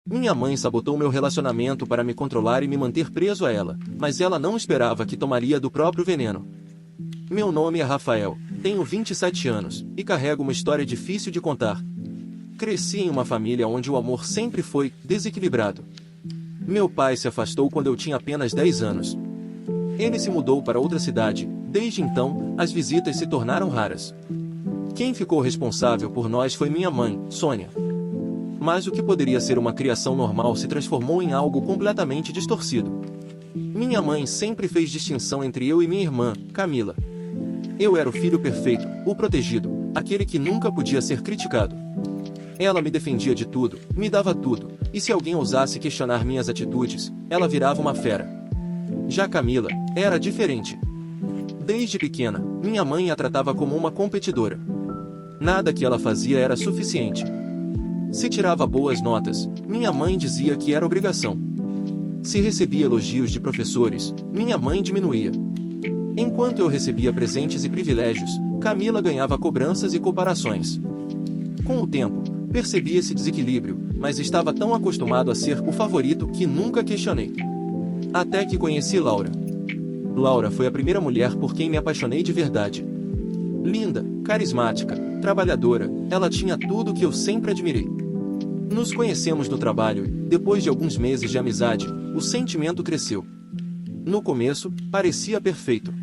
Minha mãe sabotou meu relacionamento para me controlar e me manter preso a ela, mas ela não esperava que tomaria do próprio veneno. Meu nome é Rafael, tenho 27 anos, e carrego uma história difícil de contar. Cresci em uma família onde o amor sempre foi desequilibrado. Meu pai se afastou quando eu tinha apenas 10 anos. Ele se mudou para outra cidade, desde então, as visitas se tornaram raras. Quem ficou responsável por nós foi minha mãe, Sônia. Mas o que poderia ser uma criação normal se transformou em algo completamente distorcido. Minha mãe sempre fez distinção entre eu e minha irmã, Camila. Eu era o filho perfeito, o protegido, aquele que nunca podia ser criticado. Ela me defendia de tudo, me dava tudo, e se alguém ousasse questionar minhas atitudes, ela virava uma fera. Já Camila era diferente. Desde pequena, minha mãe a tratava como uma competidora. Nada que ela fazia era suficiente. Se tirava boas notas, minha mãe dizia que era obrigação. Se recebia elogios de professores, minha mãe diminuía. Enquanto eu recebia presentes e privilégios, Camila ganhava cobranças e comparações. Com o tempo, percebi esse desequilíbrio, mas estava tão acostumado a ser o favorito que nunca questionei. Até que conheci Laura. Laura foi a primeira mulher por quem me apaixonei de verdade. Linda, carismática, trabalhadora, ela tinha tudo o que eu sempre admirei. Nos conhecemos no trabalho e, depois de alguns meses de amizade, o sentimento cresceu. No começo, parecia perfeito.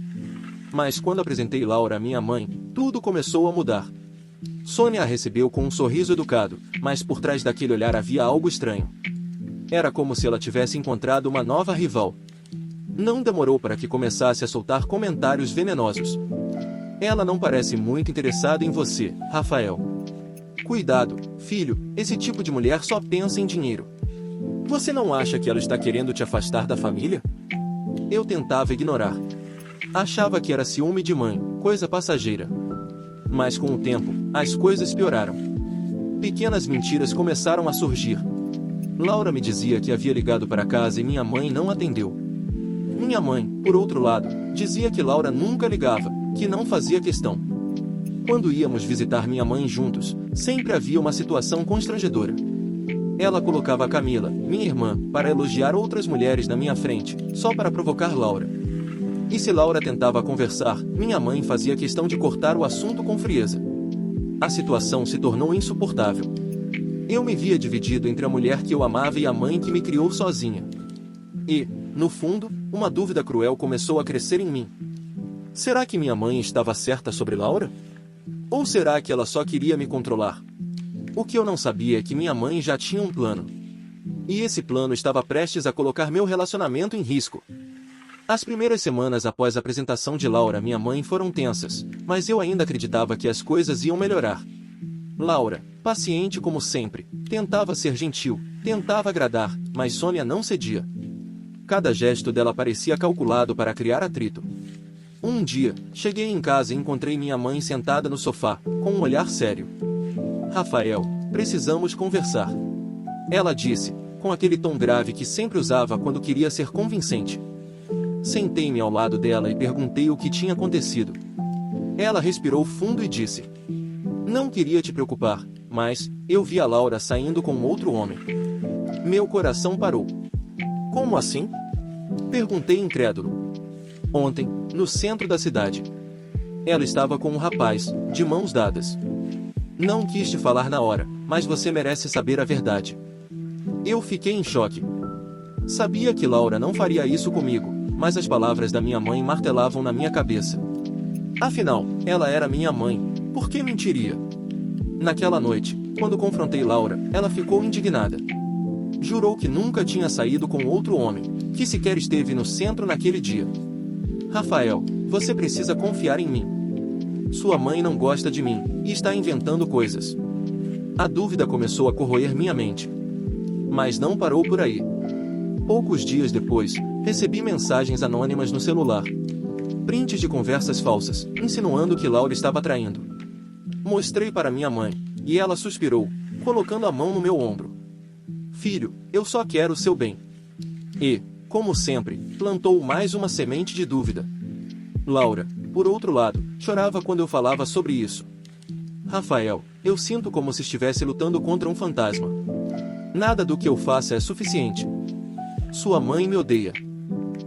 Mas quando apresentei Laura à minha mãe, tudo começou a mudar. Sônia a recebeu com um sorriso educado, mas por trás daquele olhar havia algo estranho. Era como se ela tivesse encontrado uma nova rival. Não demorou para que começasse a soltar comentários venenosos. Ela não parece muito interessada em você, Rafael. Cuidado, filho, esse tipo de mulher só pensa em dinheiro. Você não acha que ela está querendo te afastar da família? Eu tentava ignorar. Achava que era ciúme de mãe, coisa passageira. Mas com o tempo, as coisas pioraram. Pequenas mentiras começaram a surgir. Laura me dizia que havia ligado para casa e minha mãe não atendeu. Minha mãe, por outro lado, dizia que Laura nunca ligava, que não fazia questão. Quando íamos visitar minha mãe juntos, sempre havia uma situação constrangedora. Ela colocava a Camila, minha irmã, para elogiar outras mulheres na minha frente, só para provocar Laura. E se Laura tentava conversar, minha mãe fazia questão de cortar o assunto com frieza. A situação se tornou insuportável. Eu me via dividido entre a mulher que eu amava e a mãe que me criou sozinha. E, no fundo, uma dúvida cruel começou a crescer em mim. Será que minha mãe estava certa sobre Laura? Ou será que ela só queria me controlar? O que eu não sabia é que minha mãe já tinha um plano. E esse plano estava prestes a colocar meu relacionamento em risco. As primeiras semanas após a apresentação de Laura, minha mãe foram tensas, mas eu ainda acreditava que as coisas iam melhorar. Laura, paciente como sempre, tentava ser gentil, tentava agradar, mas Sônia não cedia. Cada gesto dela parecia calculado para criar atrito. Um dia, cheguei em casa e encontrei minha mãe sentada no sofá, com um olhar sério. Rafael, precisamos conversar. Ela disse, com aquele tom grave que sempre usava quando queria ser convincente. Sentei-me ao lado dela e perguntei o que tinha acontecido. Ela respirou fundo e disse: Não queria te preocupar, mas eu vi a Laura saindo com outro homem. Meu coração parou. Como assim? Perguntei incrédulo. Ontem, no centro da cidade. Ela estava com um rapaz, de mãos dadas. Não quis te falar na hora, mas você merece saber a verdade. Eu fiquei em choque. Sabia que Laura não faria isso comigo, mas as palavras da minha mãe martelavam na minha cabeça. Afinal, ela era minha mãe, por que mentiria? Naquela noite, quando confrontei Laura, ela ficou indignada. Jurou que nunca tinha saído com outro homem, que sequer esteve no centro naquele dia. Rafael, você precisa confiar em mim. Sua mãe não gosta de mim, e está inventando coisas. A dúvida começou a corroer minha mente. Mas não parou por aí. Poucos dias depois, recebi mensagens anônimas no celular. Prints de conversas falsas, insinuando que Laura estava traindo. Mostrei para minha mãe, e ela suspirou, colocando a mão no meu ombro. Filho, eu só quero o seu bem. E, como sempre, plantou mais uma semente de dúvida. Laura, por outro lado, chorava quando eu falava sobre isso. Rafael, eu sinto como se estivesse lutando contra um fantasma. Nada do que eu faça é suficiente. Sua mãe me odeia.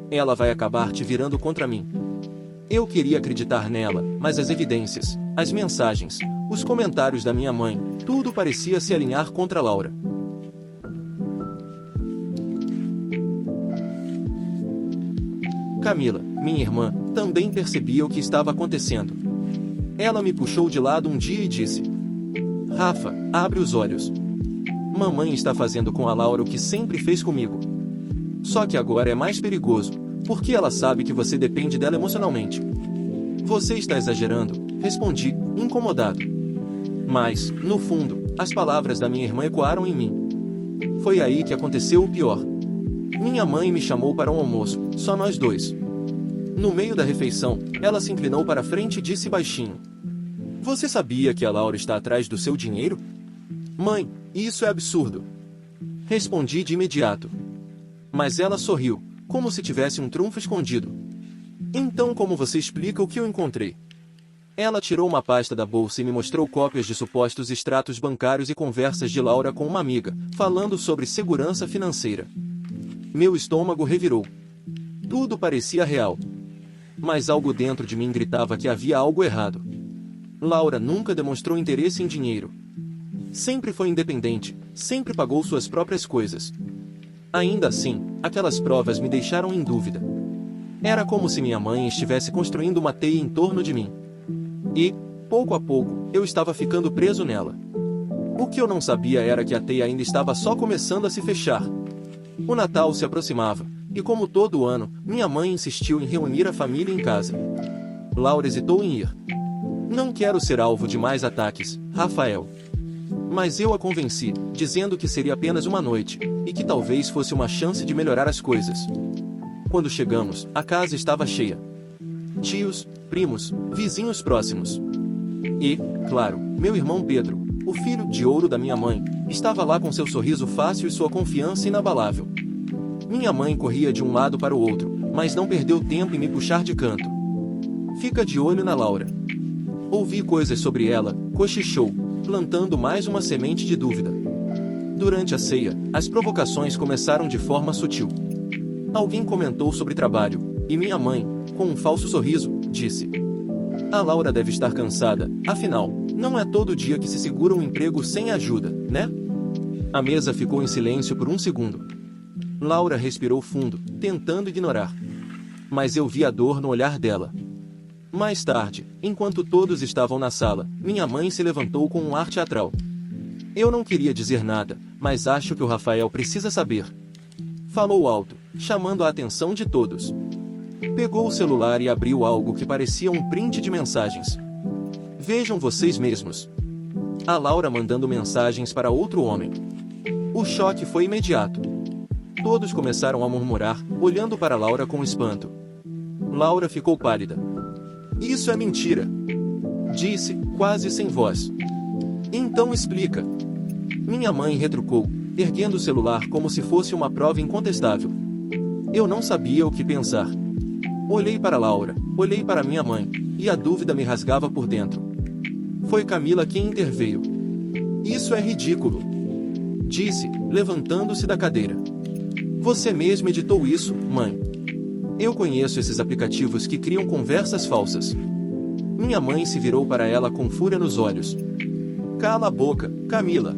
Ela vai acabar te virando contra mim. Eu queria acreditar nela, mas as evidências, as mensagens, os comentários da minha mãe, tudo parecia se alinhar contra Laura. Camila, minha irmã, também percebia o que estava acontecendo. Ela me puxou de lado um dia e disse: Rafa, abre os olhos. Mamãe está fazendo com a Laura o que sempre fez comigo. Só que agora é mais perigoso, porque ela sabe que você depende dela emocionalmente. Você está exagerando, respondi, incomodado. Mas, no fundo, as palavras da minha irmã ecoaram em mim. Foi aí que aconteceu o pior. Minha mãe me chamou para um almoço, só nós dois. No meio da refeição, ela se inclinou para a frente e disse baixinho: Você sabia que a Laura está atrás do seu dinheiro? Mãe, isso é absurdo. Respondi de imediato. Mas ela sorriu, como se tivesse um trunfo escondido. Então como você explica o que eu encontrei? Ela tirou uma pasta da bolsa e me mostrou cópias de supostos extratos bancários e conversas de Laura com uma amiga, falando sobre segurança financeira. Meu estômago revirou. Tudo parecia real. Mas algo dentro de mim gritava que havia algo errado. Laura nunca demonstrou interesse em dinheiro. Sempre foi independente, sempre pagou suas próprias coisas. Ainda assim, aquelas provas me deixaram em dúvida. Era como se minha mãe estivesse construindo uma teia em torno de mim. E, pouco a pouco, eu estava ficando preso nela. O que eu não sabia era que a teia ainda estava só começando a se fechar. O Natal se aproximava, e como todo ano, minha mãe insistiu em reunir a família em casa. Laura hesitou em ir. Não quero ser alvo de mais ataques, Rafael. Mas eu a convenci, dizendo que seria apenas uma noite, e que talvez fosse uma chance de melhorar as coisas. Quando chegamos, a casa estava cheia. Tios, primos, vizinhos próximos. E, claro, meu irmão Pedro, o filho de ouro da minha mãe, estava lá com seu sorriso fácil e sua confiança inabalável. Minha mãe corria de um lado para o outro, mas não perdeu tempo em me puxar de canto. Fica de olho na Laura. Ouvi coisas sobre ela, cochichou, plantando mais uma semente de dúvida. Durante a ceia, as provocações começaram de forma sutil. Alguém comentou sobre trabalho, e minha mãe, com um falso sorriso, disse: A Laura deve estar cansada, afinal, não é todo dia que se segura um emprego sem ajuda, né? A mesa ficou em silêncio por um segundo. Laura respirou fundo, tentando ignorar. Mas eu vi a dor no olhar dela. Mais tarde, enquanto todos estavam na sala, minha mãe se levantou com um ar teatral. Eu não queria dizer nada, mas acho que o Rafael precisa saber. Falou alto, chamando a atenção de todos. Pegou o celular e abriu algo que parecia um print de mensagens. Vejam vocês mesmos. A Laura mandando mensagens para outro homem. O choque foi imediato. Todos começaram a murmurar, olhando para Laura com espanto. Laura ficou pálida. Isso é mentira, disse, quase sem voz. Então explica. Minha mãe retrucou, erguendo o celular como se fosse uma prova incontestável. Eu não sabia o que pensar. Olhei para Laura, olhei para minha mãe, e a dúvida me rasgava por dentro. Foi Camila quem interveio. Isso é ridículo, disse, levantando-se da cadeira. Você mesma editou isso, mãe. Eu conheço esses aplicativos que criam conversas falsas. Minha mãe se virou para ela com fúria nos olhos. Cala a boca, Camila.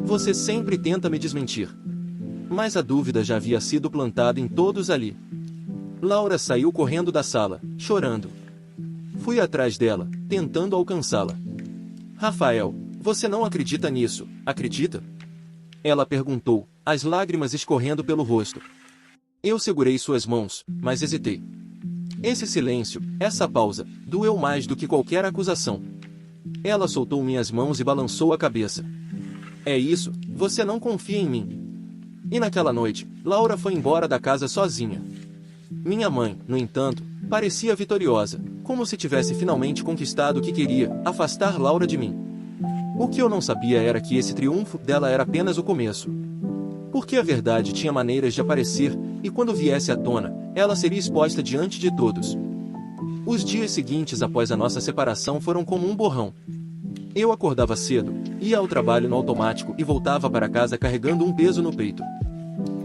Você sempre tenta me desmentir. Mas a dúvida já havia sido plantada em todos ali. Laura saiu correndo da sala, chorando. Fui atrás dela, tentando alcançá-la. Rafael, você não acredita nisso, acredita? Ela perguntou, as lágrimas escorrendo pelo rosto. Eu segurei suas mãos, mas hesitei. Esse silêncio, essa pausa, doeu mais do que qualquer acusação. Ela soltou minhas mãos e balançou a cabeça. É isso, você não confia em mim. E naquela noite, Laura foi embora da casa sozinha. Minha mãe, no entanto, parecia vitoriosa, como se tivesse finalmente conquistado o que queria, afastar Laura de mim. O que eu não sabia era que esse triunfo dela era apenas o começo. Porque a verdade tinha maneiras de aparecer, e quando viesse à tona, ela seria exposta diante de todos. Os dias seguintes após a nossa separação foram como um borrão. Eu acordava cedo, ia ao trabalho no automático e voltava para casa carregando um peso no peito.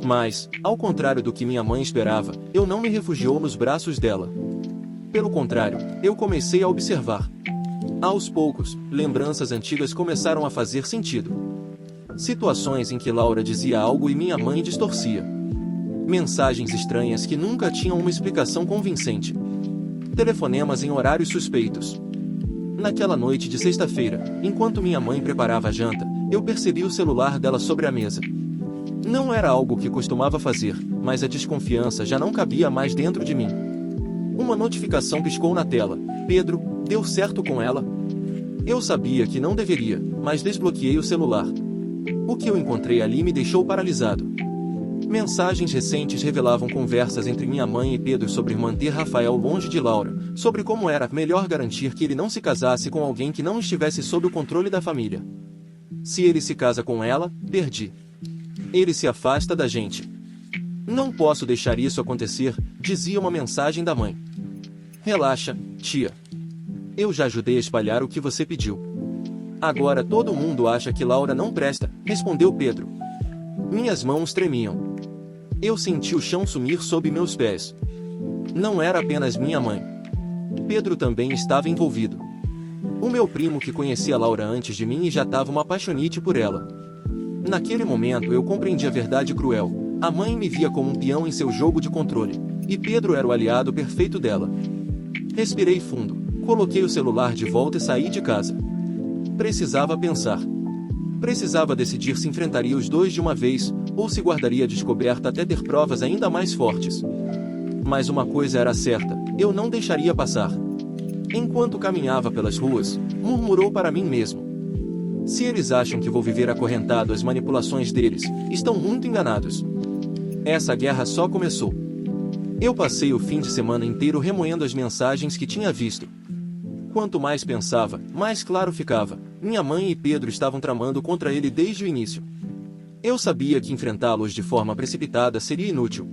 Mas, ao contrário do que minha mãe esperava, eu não me refugiou nos braços dela. Pelo contrário, eu comecei a observar. Aos poucos, lembranças antigas começaram a fazer sentido. Situações em que Laura dizia algo e minha mãe distorcia. Mensagens estranhas que nunca tinham uma explicação convincente. Telefonemas em horários suspeitos. Naquela noite de sexta-feira, enquanto minha mãe preparava a janta, eu percebi o celular dela sobre a mesa. Não era algo que costumava fazer, mas a desconfiança já não cabia mais dentro de mim. Uma notificação piscou na tela. Pedro, deu certo com ela? Eu sabia que não deveria, mas desbloqueei o celular. O que eu encontrei ali me deixou paralisado. Mensagens recentes revelavam conversas entre minha mãe e Pedro sobre manter Rafael longe de Laura, sobre como era melhor garantir que ele não se casasse com alguém que não estivesse sob o controle da família. Se ele se casa com ela, perdi. Ele se afasta da gente. Não posso deixar isso acontecer, dizia uma mensagem da mãe. Relaxa, tia. Eu já ajudei a espalhar o que você pediu. Agora todo mundo acha que Laura não presta, respondeu Pedro. Minhas mãos tremiam. Eu senti o chão sumir sob meus pés. Não era apenas minha mãe. Pedro também estava envolvido. O meu primo que conhecia Laura antes de mim e já estava uma apaixonite por ela. Naquele momento eu compreendi a verdade cruel. A mãe me via como um peão em seu jogo de controle, e Pedro era o aliado perfeito dela. Respirei fundo, coloquei o celular de volta e saí de casa. Precisava pensar. Precisava decidir se enfrentaria os dois de uma vez, ou se guardaria a descoberta até ter provas ainda mais fortes. Mas uma coisa era certa, eu não deixaria passar. Enquanto caminhava pelas ruas, murmurou para mim mesmo. Se eles acham que vou viver acorrentado às manipulações deles, estão muito enganados. Essa guerra só começou. Eu passei o fim de semana inteiro remoendo as mensagens que tinha visto. Quanto mais pensava, mais claro ficava. Minha mãe e Pedro estavam tramando contra ele desde o início. Eu sabia que enfrentá-los de forma precipitada seria inútil.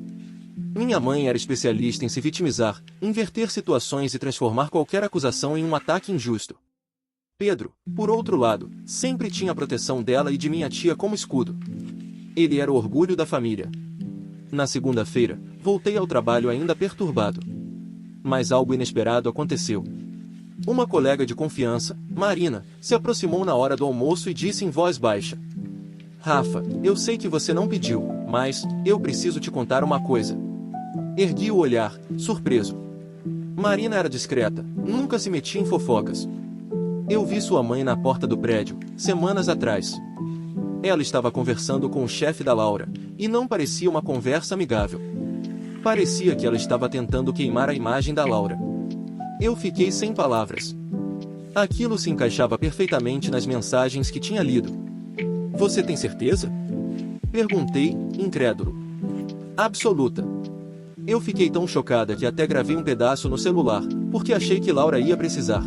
Minha mãe era especialista em se vitimizar, inverter situações e transformar qualquer acusação em um ataque injusto. Pedro, por outro lado, sempre tinha a proteção dela e de minha tia como escudo. Ele era o orgulho da família. Na segunda-feira, voltei ao trabalho ainda perturbado. Mas algo inesperado aconteceu. Uma colega de confiança, Marina, se aproximou na hora do almoço e disse em voz baixa: Rafa, eu sei que você não pediu, mas eu preciso te contar uma coisa. Ergui o olhar, surpreso. Marina era discreta, nunca se metia em fofocas. Eu vi sua mãe na porta do prédio, semanas atrás. Ela estava conversando com o chefe da Laura, e não parecia uma conversa amigável. Parecia que ela estava tentando queimar a imagem da Laura. Eu fiquei sem palavras. Aquilo se encaixava perfeitamente nas mensagens que tinha lido. Você tem certeza? Perguntei, incrédulo. Absoluta. Eu fiquei tão chocada que até gravei um pedaço no celular, porque achei que Laura ia precisar.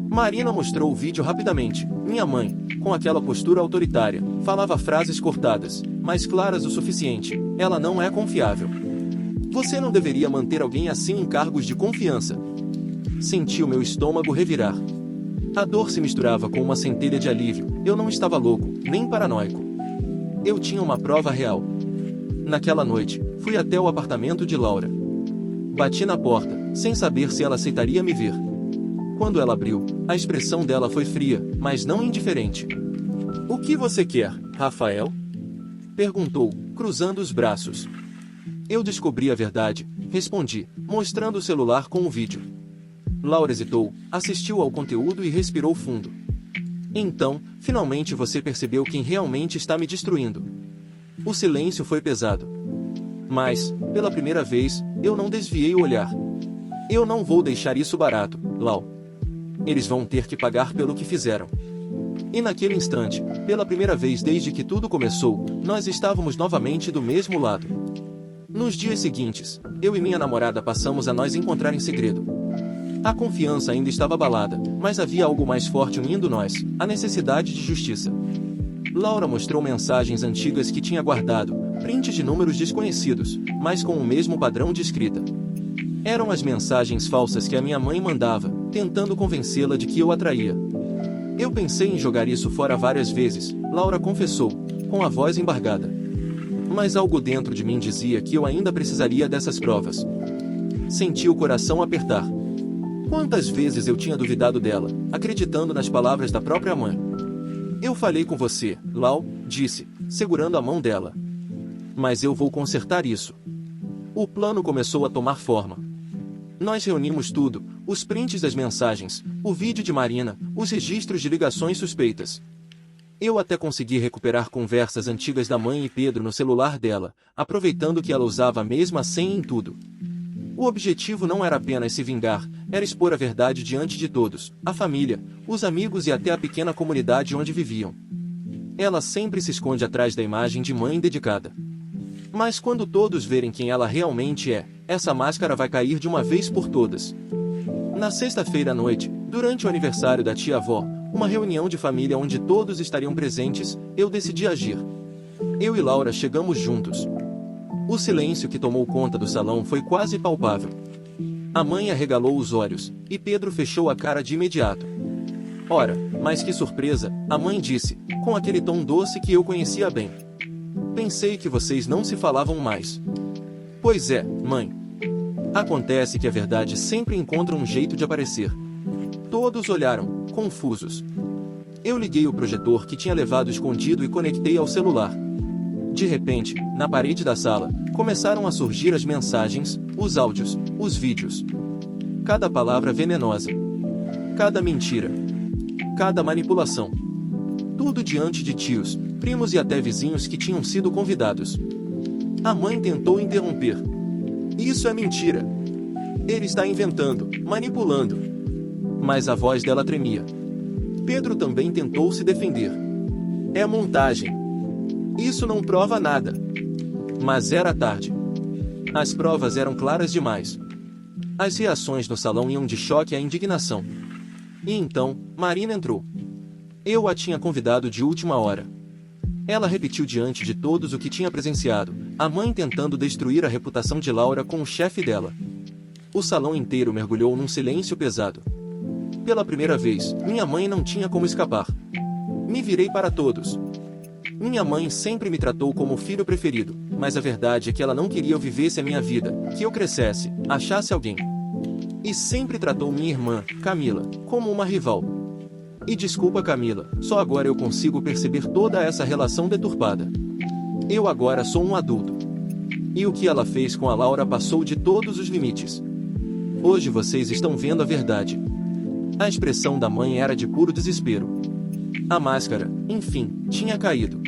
Marina mostrou o vídeo rapidamente. Minha mãe, com aquela postura autoritária, falava frases cortadas, mas claras o suficiente. Ela não é confiável. Você não deveria manter alguém assim em cargos de confiança. Senti o meu estômago revirar. A dor se misturava com uma centelha de alívio. Eu não estava louco, nem paranoico. Eu tinha uma prova real. Naquela noite, fui até o apartamento de Laura. Bati na porta, sem saber se ela aceitaria me ver. Quando ela abriu, a expressão dela foi fria, mas não indiferente. O que você quer, Rafael? Perguntou, cruzando os braços. Eu descobri a verdade, respondi, mostrando o celular com o vídeo. Laura hesitou, assistiu ao conteúdo e respirou fundo. Então, finalmente você percebeu quem realmente está me destruindo. O silêncio foi pesado. Mas, pela primeira vez, eu não desviei o olhar. Eu não vou deixar isso barato, Lau. Eles vão ter que pagar pelo que fizeram. E naquele instante, pela primeira vez desde que tudo começou, nós estávamos novamente do mesmo lado. Nos dias seguintes, eu e minha namorada passamos a nos encontrar em segredo. A confiança ainda estava abalada, mas havia algo mais forte unindo nós, a necessidade de justiça. Laura mostrou mensagens antigas que tinha guardado, prints de números desconhecidos, mas com o mesmo padrão de escrita. Eram as mensagens falsas que a minha mãe mandava, tentando convencê-la de que eu a traía. Eu pensei em jogar isso fora várias vezes, Laura confessou, com a voz embargada. Mas algo dentro de mim dizia que eu ainda precisaria dessas provas. Senti o coração apertar. Quantas vezes eu tinha duvidado dela, acreditando nas palavras da própria mãe. Eu falei com você, Lau, disse, segurando a mão dela. Mas eu vou consertar isso. O plano começou a tomar forma. Nós reunimos tudo, os prints das mensagens, o vídeo de Marina, os registros de ligações suspeitas. Eu até consegui recuperar conversas antigas da mãe e Pedro no celular dela, aproveitando que ela usava a mesma senha em tudo. O objetivo não era apenas se vingar, era expor a verdade diante de todos, a família, os amigos e até a pequena comunidade onde viviam. Ela sempre se esconde atrás da imagem de mãe dedicada. Mas quando todos verem quem ela realmente é, essa máscara vai cair de uma vez por todas. Na sexta-feira à noite, durante o aniversário da tia-avó, uma reunião de família onde todos estariam presentes, eu decidi agir. Eu e Laura chegamos juntos. O silêncio que tomou conta do salão foi quase palpável. A mãe arregalou os olhos, e Pedro fechou a cara de imediato. Ora, mas que surpresa, a mãe disse, com aquele tom doce que eu conhecia bem. Pensei que vocês não se falavam mais. Pois é, mãe. Acontece que a verdade sempre encontra um jeito de aparecer. Todos olharam, confusos. Eu liguei o projetor que tinha levado escondido e conectei ao celular. De repente, na parede da sala, começaram a surgir as mensagens, os áudios, os vídeos. Cada palavra venenosa. Cada mentira. Cada manipulação. Tudo diante de tios, primos e até vizinhos que tinham sido convidados. A mãe tentou interromper. Isso é mentira. Ele está inventando, manipulando. Mas a voz dela tremia. Pedro também tentou se defender. É montagem. Isso não prova nada. Mas era tarde. As provas eram claras demais. As reações no salão iam de choque à indignação. E então, Marina entrou. Eu a tinha convidado de última hora. Ela repetiu diante de todos o que tinha presenciado, a mãe tentando destruir a reputação de Laura com o chefe dela. O salão inteiro mergulhou num silêncio pesado. Pela primeira vez, minha mãe não tinha como escapar. Me virei para todos. Minha mãe sempre me tratou como o filho preferido, mas a verdade é que ela não queria eu vivesse a minha vida, que eu crescesse, achasse alguém. E sempre tratou minha irmã, Camila, como uma rival. E desculpa, Camila, só agora eu consigo perceber toda essa relação deturpada. Eu agora sou um adulto. E o que ela fez com a Laura passou de todos os limites. Hoje vocês estão vendo a verdade. A expressão da mãe era de puro desespero. A máscara, enfim, tinha caído.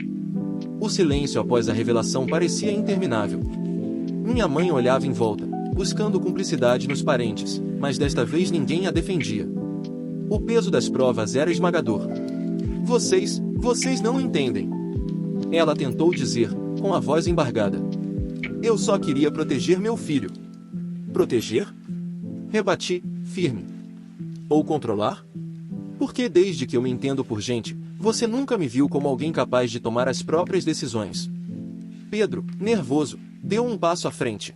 O silêncio após a revelação parecia interminável. Minha mãe olhava em volta, buscando cumplicidade nos parentes, mas desta vez ninguém a defendia. O peso das provas era esmagador. Vocês não entendem. Ela tentou dizer, com a voz embargada. Eu só queria proteger meu filho. Proteger? Rebati, firme. Ou controlar? Porque desde que eu me entendo por gente, você nunca me viu como alguém capaz de tomar as próprias decisões. Pedro, nervoso, deu um passo à frente.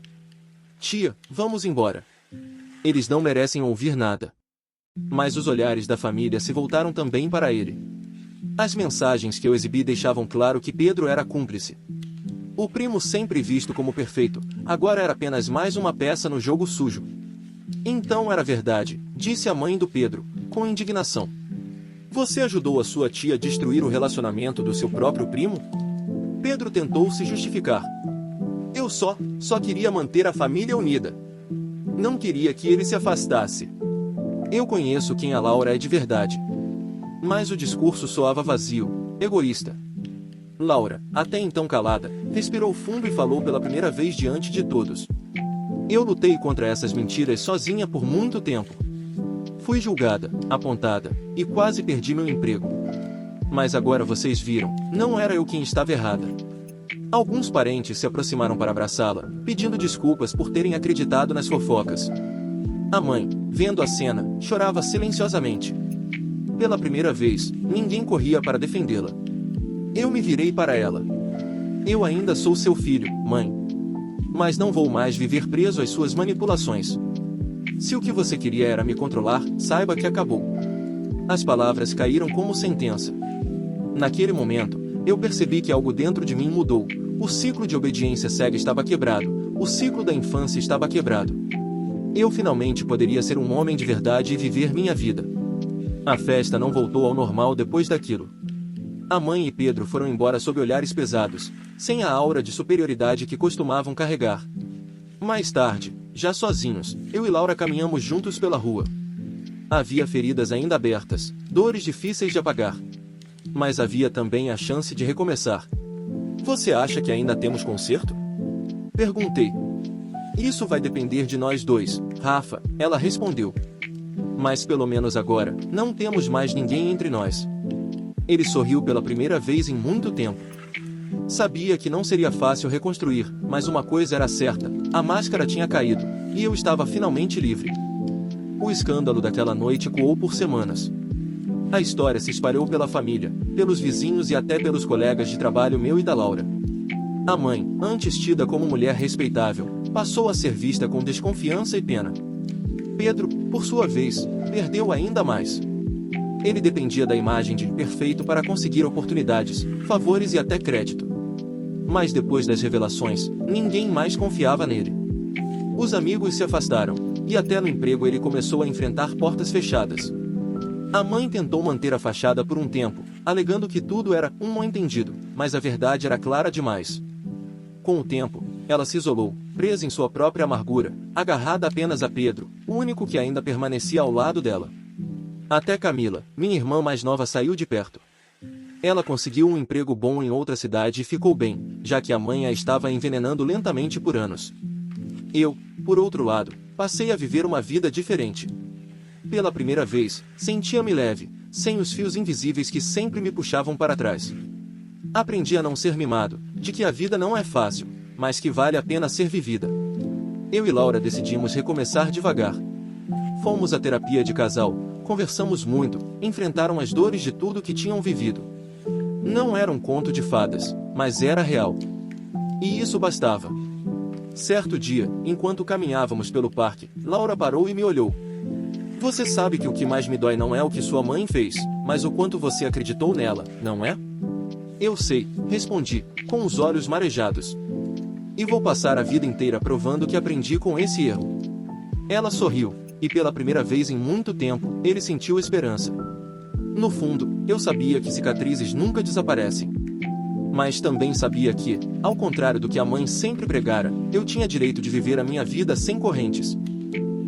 Tia, vamos embora. Eles não merecem ouvir nada. Mas os olhares da família se voltaram também para ele. As mensagens que eu exibi deixavam claro que Pedro era cúmplice. O primo sempre visto como perfeito, agora era apenas mais uma peça no jogo sujo. Então era verdade, disse a mãe do Pedro, com indignação. Você ajudou a sua tia a destruir o relacionamento do seu próprio primo? Pedro tentou se justificar. Eu só queria manter a família unida. Não queria que ele se afastasse. Eu conheço quem a Laura é de verdade. Mas o discurso soava vazio, egoísta. Laura, até então calada, respirou fundo e falou pela primeira vez diante de todos. Eu lutei contra essas mentiras sozinha por muito tempo. Fui julgada, apontada, e quase perdi meu emprego. Mas agora vocês viram, não era eu quem estava errada. Alguns parentes se aproximaram para abraçá-la, pedindo desculpas por terem acreditado nas fofocas. A mãe, vendo a cena, chorava silenciosamente. Pela primeira vez, ninguém corria para defendê-la. Eu me virei para ela. Eu ainda sou seu filho, mãe. Mas não vou mais viver preso às suas manipulações. Se o que você queria era me controlar, saiba que acabou. As palavras caíram como sentença. Naquele momento, eu percebi que algo dentro de mim mudou. O ciclo de obediência cega estava quebrado. O ciclo da infância estava quebrado. Eu finalmente poderia ser um homem de verdade e viver minha vida. A festa não voltou ao normal depois daquilo. A mãe e Pedro foram embora sob olhares pesados, sem a aura de superioridade que costumavam carregar. Mais tarde, já sozinhos, eu e Laura caminhamos juntos pela rua. Havia feridas ainda abertas, dores difíceis de apagar. Mas havia também a chance de recomeçar. Você acha que ainda temos conserto? Perguntei. Isso vai depender de nós dois, Rafa, ela respondeu. Mas pelo menos agora, não temos mais ninguém entre nós. Ele sorriu pela primeira vez em muito tempo. Sabia que não seria fácil reconstruir, mas uma coisa era certa, a máscara tinha caído, e eu estava finalmente livre. O escândalo daquela noite ecoou por semanas. A história se espalhou pela família, pelos vizinhos e até pelos colegas de trabalho meu e da Laura. A mãe, antes tida como mulher respeitável, passou a ser vista com desconfiança e pena. Pedro, por sua vez, perdeu ainda mais. Ele dependia da imagem de perfeito para conseguir oportunidades, favores e até crédito. Mas depois das revelações, ninguém mais confiava nele. Os amigos se afastaram, e até no emprego ele começou a enfrentar portas fechadas. A mãe tentou manter a fachada por um tempo, alegando que tudo era um mal-entendido, mas a verdade era clara demais. Com o tempo, ela se isolou, presa em sua própria amargura, agarrada apenas a Pedro, o único que ainda permanecia ao lado dela. Até Camila, minha irmã mais nova, saiu de perto. Ela conseguiu um emprego bom em outra cidade e ficou bem, já que a mãe a estava envenenando lentamente por anos. Eu, por outro lado, passei a viver uma vida diferente. Pela primeira vez, sentia-me leve, sem os fios invisíveis que sempre me puxavam para trás. Aprendi a não ser mimado, de que a vida não é fácil, mas que vale a pena ser vivida. Eu e Laura decidimos recomeçar devagar. Fomos à terapia de casal, conversamos muito, enfrentaram as dores de tudo que tinham vivido. Não era um conto de fadas, mas era real. E isso bastava. Certo dia, enquanto caminhávamos pelo parque, Laura parou e me olhou. Você sabe que o que mais me dói não é o que sua mãe fez, mas o quanto você acreditou nela, não é? Eu sei, respondi, com os olhos marejados. E vou passar a vida inteira provando que aprendi com esse erro. Ela sorriu, e pela primeira vez em muito tempo, ele sentiu esperança. No fundo, eu sabia que cicatrizes nunca desaparecem. Mas também sabia que, ao contrário do que a mãe sempre pregara, eu tinha direito de viver a minha vida sem correntes.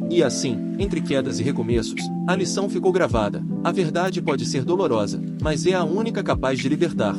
E assim, entre quedas e recomeços, a lição ficou gravada. A verdade pode ser dolorosa, mas é a única capaz de libertar.